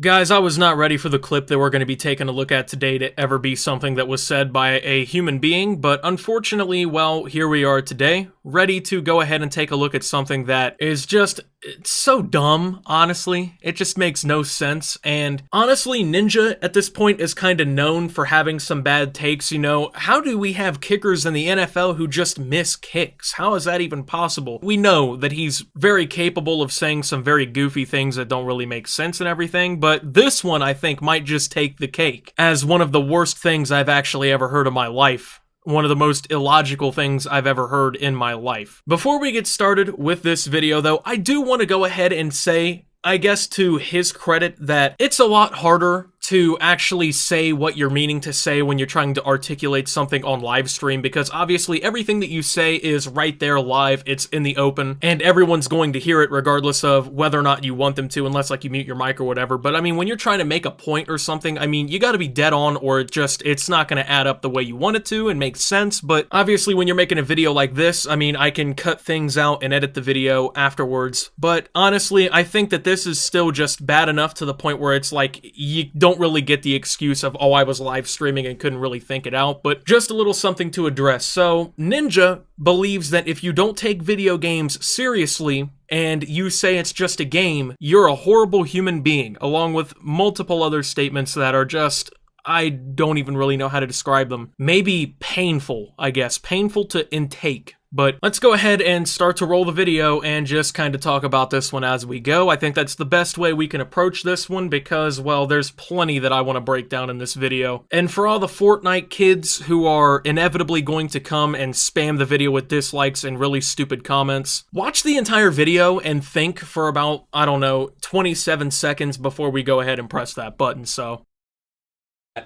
Guys, I was not ready for the clip that we're going to be taking a look at today to ever be something that was said by a human being, but unfortunately, well, here we are today, ready to go ahead and take a look at something that is just, it's so dumb, honestly. It just makes no sense, and honestly, Ninja at this point is kind of known for having some bad takes, you know. How do we have kickers in the NFL who just miss kicks? How is that even possible? We know that he's very capable of saying some very goofy things that don't really make sense and everything, but this one, I think, might just take the cake as one of the worst things I've actually ever heard in my life. One of the most illogical things I've ever heard in my life. Before we get started with this video, though, I do want to go ahead and say, I guess to his credit, that it's a lot harder to actually say what you're meaning to say when you're trying to articulate something on live stream, because obviously everything that you say is right there live, it's in the open, and everyone's going to hear it regardless of whether or not you want them to, unless like you mute your mic or whatever. But I mean, when you're trying to make a point or something, I mean, you gotta be dead on or it's not gonna add up the way you want it to and make sense. But obviously when you're making a video like this, I mean, I can cut things out and edit the video afterwards. But honestly, I think that this is still just bad enough to the point where it's like, you don't really get the excuse of, oh, I was live streaming and couldn't really think it out, but just a little something to address. So Ninja believes that if you don't take video games seriously and you say it's just a game, you're a horrible human being, along with multiple other statements that are just, I don't even really know how to describe them. Maybe painful, I guess. Painful to intake. But let's go ahead and start to roll the video and just kind of talk about this one as we go. I think that's the best way we can approach this one because, well, there's plenty that I want to break down in this video. And for all the Fortnite kids who are inevitably going to come and spam the video with dislikes and really stupid comments, watch the entire video and think for about, I don't know, 27 seconds before we go ahead and press that button, so.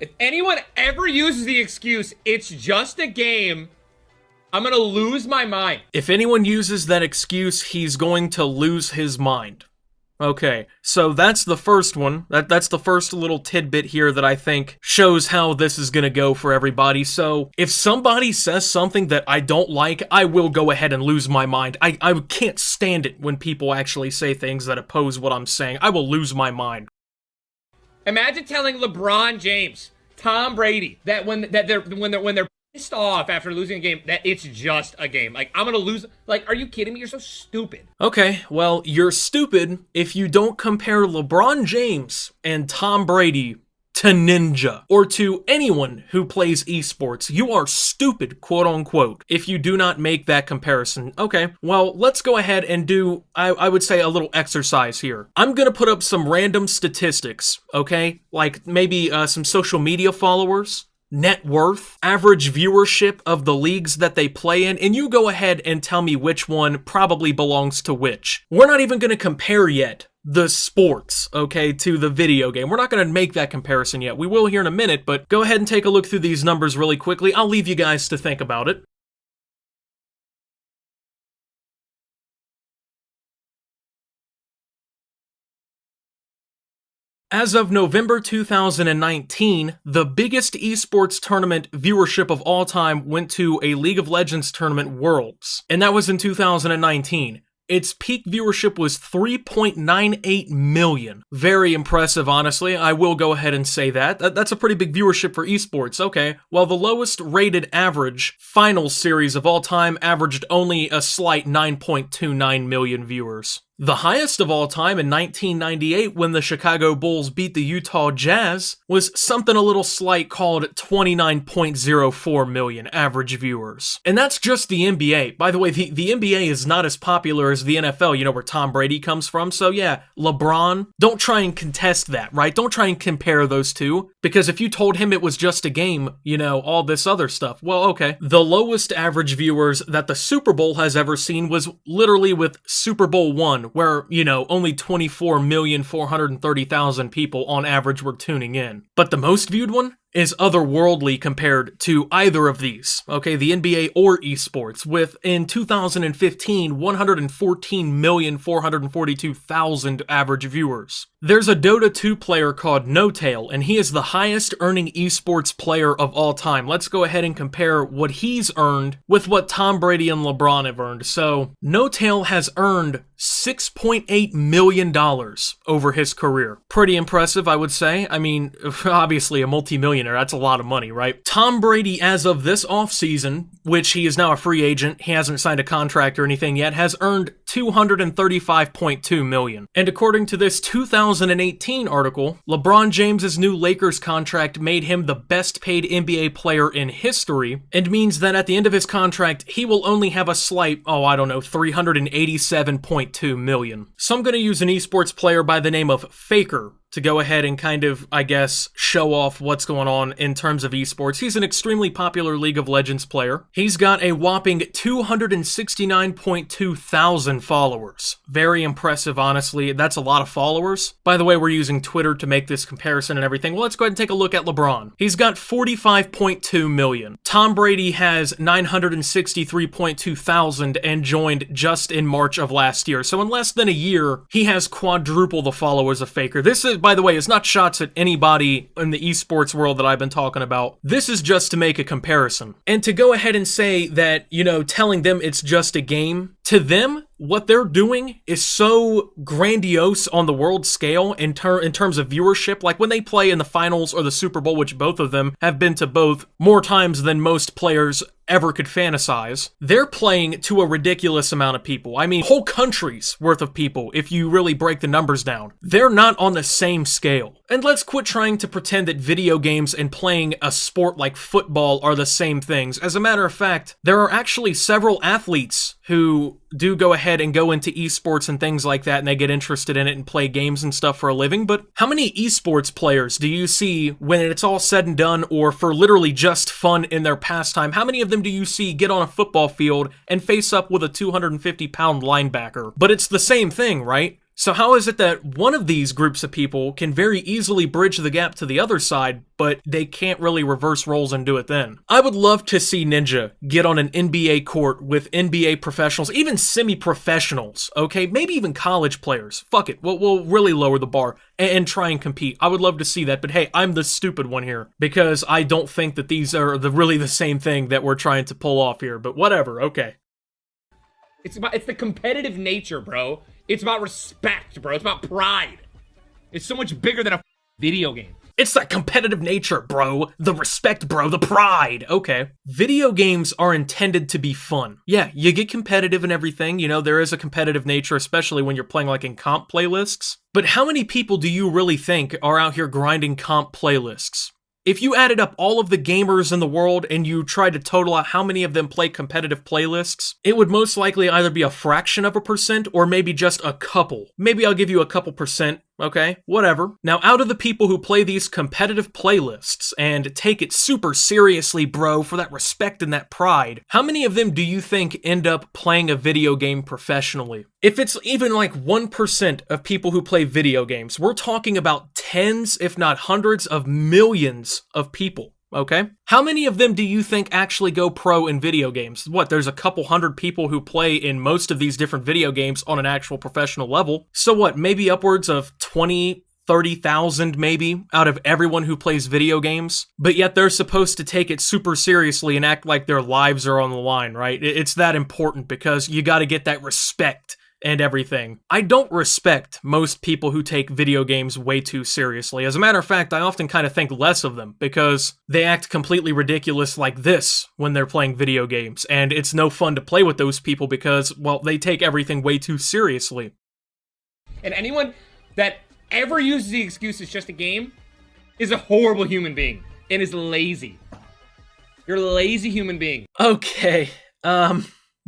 If anyone ever uses the excuse, it's just a game, I'm gonna lose my mind. If anyone uses that excuse, he's going to lose his mind. Okay, so that's the first one. That's the first little tidbit here that I think shows how this is gonna go for everybody. So if somebody says something that I don't like, I will go ahead and lose my mind. I can't stand it when people actually say things that oppose what I'm saying. I will lose my mind. Imagine telling LeBron James, Tom Brady, that when they're pissed off after losing a game, that it's just a game. Like, I'm gonna lose. Like, are you kidding me? You're so stupid. Okay, well, you're stupid if you don't compare LeBron James and Tom Brady to Ninja or to anyone who plays esports. You are stupid, quote unquote, if you do not make that comparison. Okay, well, let's go ahead and do, I would say, a little exercise here. I'm gonna put up some random statistics, okay? Like maybe some social media followers, net worth, average viewership of the leagues that they play in, and you go ahead and tell me which one probably belongs to which. We're not even going to compare yet the sports, okay, to the video game. We're not going to make that comparison yet. We will here in a minute, but go ahead and take a look through these numbers really quickly. I'll leave you guys to think about it. As of November 2019, the biggest esports tournament viewership of all time went to a League of Legends tournament Worlds, and that was in 2019. Its peak viewership was 3.98 million. Very impressive, honestly. I will go ahead and say that. That's a pretty big viewership for esports. Okay, well, the lowest rated average finals series of all time averaged only a slight 9.29 million viewers. The highest of all time in 1998 when the Chicago Bulls beat the Utah Jazz was something a little slight called 29.04 million average viewers. And that's just the NBA. By the way, the NBA is not as popular as the NFL, you know, where Tom Brady comes from. So yeah, LeBron, don't try and contest that, right? Don't try and compare those two, because if you told him it was just a game, you know, all this other stuff, well, okay. The lowest average viewers that the Super Bowl has ever seen was literally with Super Bowl I, where, you know, only 24,430,000 people on average were tuning in. But the most viewed one? is otherworldly compared to either of these, okay, the NBA or esports, with in 2015, 114,442,000 average viewers. There's a Dota 2 player called Notail, and he is the highest earning esports player of all time. Let's go ahead and compare what he's earned with what Tom Brady and LeBron have earned. So, Notail has earned $6.8 million over his career. Pretty impressive, I would say. I mean, obviously a multimillionaire, that's a lot of money, right? Tom Brady, as of this offseason, which he is now a free agent, he hasn't signed a contract or anything yet, has earned $235.2 million. And according to this 2018 article, LeBron James's new Lakers contract made him the best paid NBA player in history, and means that at the end of his contract, he will only have a slight, $387.2 million. So I'm going to use an esports player by the name of Faker to go ahead and kind of, I guess, show off what's going on in terms of esports. He's an extremely popular League of Legends player. He's got a whopping 269.2 thousand followers. Very impressive, honestly. That's a lot of followers. By the way, we're using Twitter to make this comparison and everything. Well, let's go ahead and take a look at LeBron. He's got 45.2 million. Tom Brady has 963.2 thousand and joined just in March of last year. So in less than a year, he has quadruple the followers of Faker. This is, by the way, it's not shots at anybody in the esports world that I've been talking about. This is just to make a comparison. And to go ahead and say that, telling them it's just a game, to them, what they're doing is so grandiose on the world scale in terms of viewership. Like when they play in the finals or the Super Bowl, which both of them have been to both more times than most players ever could fantasize, they're playing to a ridiculous amount of people. I mean, whole countries worth of people, if you really break the numbers down. They're not on the same scale. And let's quit trying to pretend that video games and playing a sport like football are the same things. As a matter of fact, there are actually several athletes who do go ahead and go into esports and things like that, and they get interested in it and play games and stuff for a living. But how many esports players do you see when it's all said and done, or for literally just fun in their pastime? How many of them do you see get on a football field and face up with a 250-pound linebacker? But it's the same thing, right? So how is it that one of these groups of people can very easily bridge the gap to the other side, but they can't really reverse roles and do it then? I would love to see Ninja get on an NBA court with NBA professionals, even semi-professionals, okay? Maybe even college players. Fuck it, we'll really lower the bar and try and compete. I would love to see that, but hey, I'm the stupid one here because I don't think that these are really the same thing that we're trying to pull off here, but whatever, okay. It's the competitive nature, bro. It's about respect, bro. It's about pride. It's so much bigger than a video game. It's that competitive nature, bro. The respect, bro. The pride. Okay. Video games are intended to be fun. Yeah, you get competitive and everything. There is a competitive nature, especially when you're playing like in comp playlists. But how many people do you really think are out here grinding comp playlists? If you added up all of the gamers in the world and you tried to total out how many of them play competitive playlists, it would most likely either be a fraction of a percent or maybe just a couple. Maybe I'll give you a couple percent. Okay, whatever. Now, out of the people who play these competitive playlists and take it super seriously, bro, for that respect and that pride, how many of them do you think end up playing a video game professionally? If it's even like 1% of people who play video games, we're talking about tens, if not hundreds of millions of people. Okay? How many of them do you think actually go pro in video games? What, there's a couple hundred people who play in most of these different video games on an actual professional level. So what, maybe upwards of 20, 30,000 maybe out of everyone who plays video games? But yet they're supposed to take it super seriously and act like their lives are on the line, right? It's that important because you gotta get that respect and everything. I don't respect most people who take video games way too seriously. As a matter of fact, I often kind of think less of them because they act completely ridiculous like this when they're playing video games, and it's no fun to play with those people because, well, they take everything way too seriously. And anyone that ever uses the excuse it's just a game is a horrible human being and is lazy. You're a lazy human being. Okay,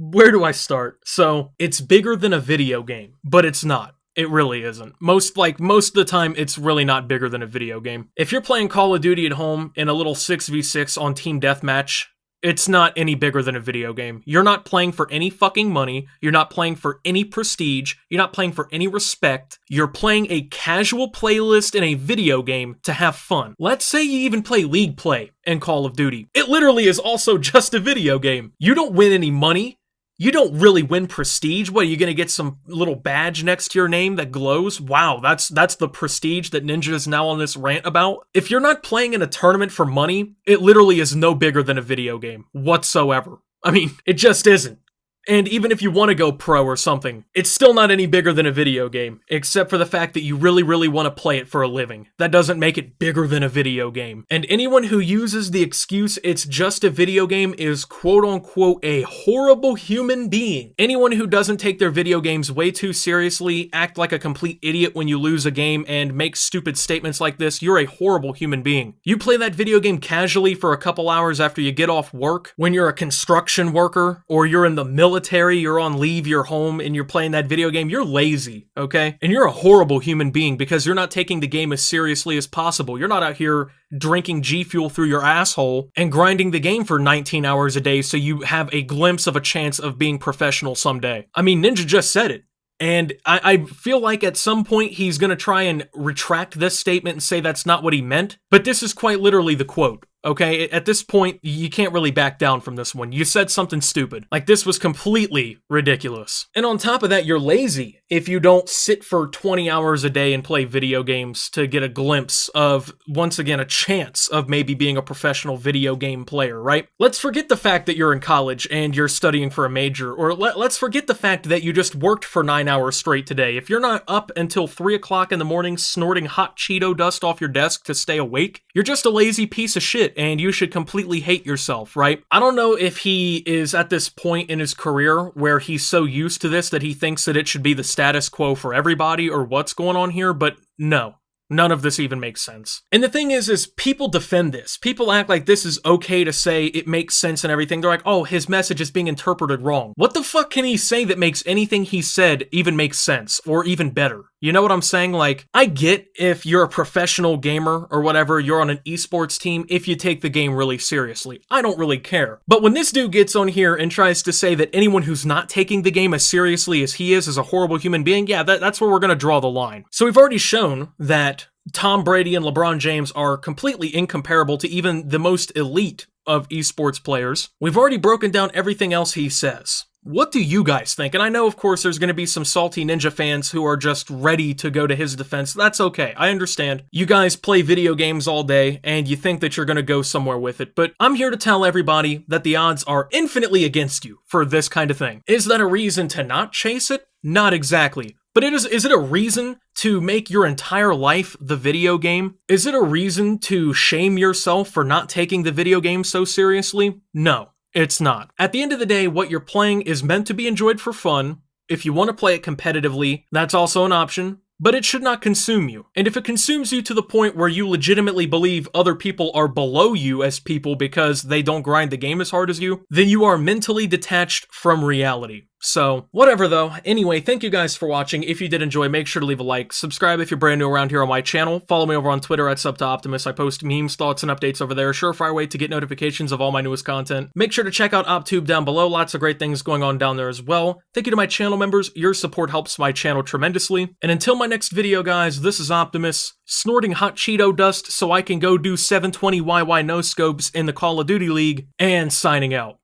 where do I start? So, it's bigger than a video game, but it's not. It really isn't. Most of the time, it's really not bigger than a video game. If you're playing Call of Duty at home in a little 6v6 on Team Deathmatch, It's not any bigger than a video game. You're not playing for any fucking money. You're not playing for any prestige. You're not playing for any respect. You're playing a casual playlist in a video game to have fun. Let's say you even play League Play in Call of Duty. It literally is also just a video game. You don't win any money. You don't really win prestige. What, are you gonna get some little badge next to your name that glows? Wow, that's the prestige that Ninja is now on this rant about. If you're not playing in a tournament for money, it literally is no bigger than a video game whatsoever. I mean, it just isn't. And even if you want to go pro or something, it's still not any bigger than a video game, except for the fact that you really, really want to play it for a living. That doesn't make it bigger than a video game. And anyone who uses the excuse it's just a video game is quote-unquote a horrible human being. Anyone who doesn't take their video games way too seriously, act like a complete idiot when you lose a game, and make stupid statements like this, you're a horrible human being. You play that video game casually for a couple hours after you get off work, when you're a construction worker, or you're in the military, you're on leave, you're home, and you're playing that video game, you're lazy, okay? And you're a horrible human being because you're not taking the game as seriously as possible. You're not out here drinking G Fuel through your asshole and grinding the game for 19 hours a day so you have a glimpse of a chance of being professional someday. I mean, Ninja just said it. And I feel like at some point he's going to try and retract this statement and say that's not what he meant. But this is quite literally the quote. Okay, at this point, you can't really back down from this one. You said something stupid. Like, this was completely ridiculous. And on top of that, you're lazy if you don't sit for 20 hours a day and play video games to get a glimpse of, once again, a chance of maybe being a professional video game player, right? Let's forget the fact that you're in college and you're studying for a major, or let's forget the fact that you just worked for 9 hours straight today. If you're not up until 3 o'clock in the morning snorting hot Cheeto dust off your desk to stay awake, you're just a lazy piece of shit. And you should completely hate yourself, right? I don't know if he is at this point in his career where he's so used to this that he thinks that it should be the status quo for everybody or what's going on here, but no. None of this even makes sense. And the thing is people defend this. People act like this is okay to say, it makes sense and everything. They're like, oh, his message is being interpreted wrong. What the fuck can he say that makes anything he said even make sense or even better? You know what I'm saying? Like, I get if you're a professional gamer or whatever, you're on an esports team, if you take the game really seriously. I don't really care. But when this dude gets on here and tries to say that anyone who's not taking the game as seriously as he is a horrible human being, yeah, that's where we're gonna draw the line. So we've already shown that Tom Brady and LeBron James are completely incomparable to even the most elite of esports players. We've already broken down everything else he says. What do you guys think? And I know, of course, there's going to be some salty Ninja fans who are just ready to go to his defense. That's okay. I understand. You guys play video games all day, and you think that you're going to go somewhere with it. But I'm here to tell everybody that the odds are infinitely against you for this kind of thing. Is that a reason to not chase it? Not exactly. But is it a reason to make your entire life the video game? Is it a reason to shame yourself for not taking the video game so seriously? No. It's not. At the end of the day, what you're playing is meant to be enjoyed for fun. If you want to play it competitively, that's also an option, but it should not consume you. And if it consumes you to the point where you legitimately believe other people are below you as people because they don't grind the game as hard as you, then you are mentally detached from reality. So, whatever though. Anyway, thank you guys for watching. If you did enjoy, make sure to leave a like. Subscribe if you're brand new around here on my channel. Follow me over on Twitter at SubToOptimus. I post memes, thoughts, and updates over there. Surefire way to get notifications of all my newest content. Make sure to check out OpTube down below. Lots of great things going on down there as well. Thank you to my channel members. Your support helps my channel tremendously. And until my next video, guys, this is Optimus, snorting hot Cheeto dust so I can go do 720YY no scopes in the Call of Duty League, and signing out.